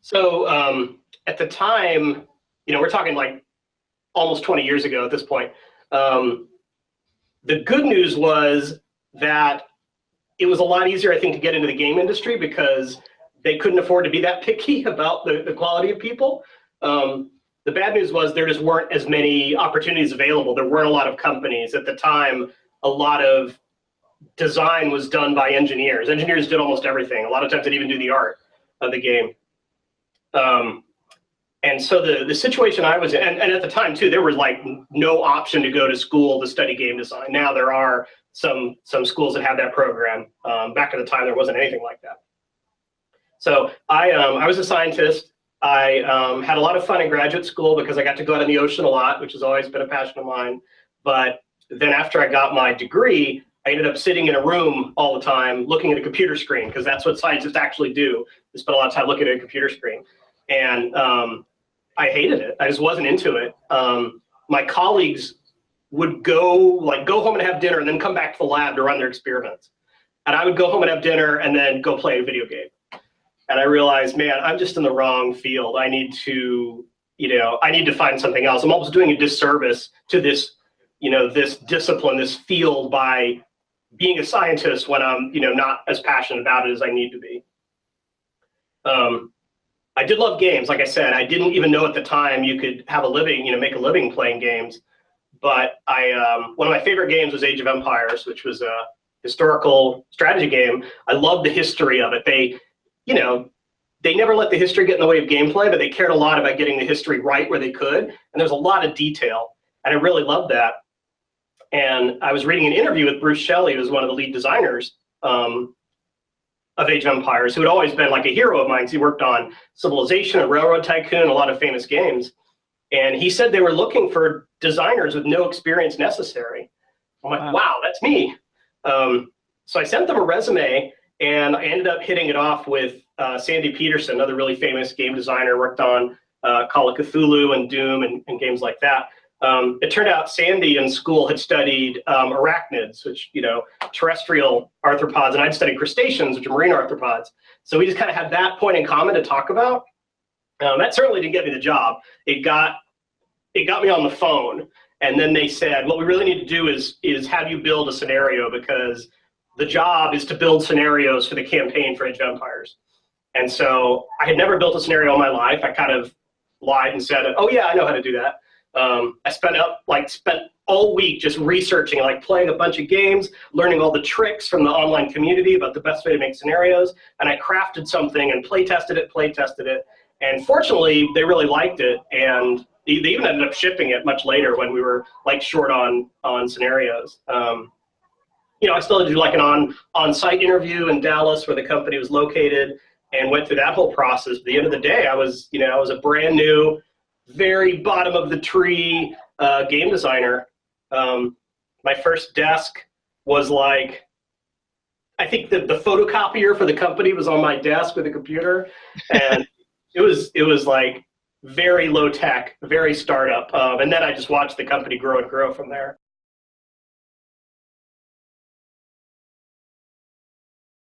So at the time, we're talking like almost 20 years ago at this point. The good news was that it was a lot easier, I think, to get into the game industry because they couldn't afford to be that picky about the quality of people. The bad news was there just weren't as many opportunities available. There weren't a lot of companies. At the time, a lot of design was done by engineers. Engineers did almost everything. A lot of times they'd even do the art of the game. And so the situation I was in, and at the time too, there was like no option to go to school to study game design. Now there are some schools that have that program. Back at the time, there wasn't anything like that. So I was a scientist. I had a lot of fun in graduate school because I got to go out in the ocean a lot, which has always been a passion of mine. But then after I got my degree, I ended up sitting in a room all the time looking at a computer screen because that's what scientists actually do. They spend a lot of time looking at a computer screen. And I hated it. I just wasn't into it. My colleagues would go home and have dinner and then come back to the lab to run their experiments. And I would go home and have dinner and then go play a video game. And I realized, man, I'm just in the wrong field. I need to, I need to find something else. I'm almost doing a disservice to this, this discipline, this field by being a scientist when I'm, not as passionate about it as I need to be. I did love games. Like I said, I didn't even know at the time you could have a living, make a living playing games. But one of my favorite games was Age of Empires, which was a historical strategy game. I loved the history of it. They never let the history get in the way of gameplay, but they cared a lot about getting the history right where they could. And there's a lot of detail, and I really loved that. And I was reading an interview with Bruce Shelley, who was one of the lead designers of Age of Empires, who had always been like a hero of mine because he worked on Civilization and Railroad Tycoon, a lot of famous games. And he said they were looking for designers with no experience necessary. I'm like, wow, that's me. So I sent them a resume, and I ended up hitting it off with Sandy Peterson, another really famous game designer, worked on Call of Cthulhu and Doom and games like that. It turned out Sandy in school had studied arachnids, which, terrestrial arthropods, and I'd studied crustaceans, which are marine arthropods. So we just kind of had that point in common to talk about. That certainly didn't get me the job. It got me on the phone, and then they said, what we really need to do is have you build a scenario, because the job is to build scenarios for the campaign for Age of Empires. And so I had never built a scenario in my life. I kind of lied and said, oh yeah, I know how to do that. I spent all week just researching, playing a bunch of games, learning all the tricks from the online community about the best way to make scenarios. And I crafted something and play tested it. And fortunately, they really liked it. And they even ended up shipping it much later when we were short on scenarios. I still had to do an on-site interview in Dallas where the company was located, and went through that whole process. At the end of the day, I was a brand new, very bottom of the tree game designer. My first desk was I think the photocopier for the company was on my desk with a computer, and it was very low tech, very startup. And then I just watched the company grow and grow from there.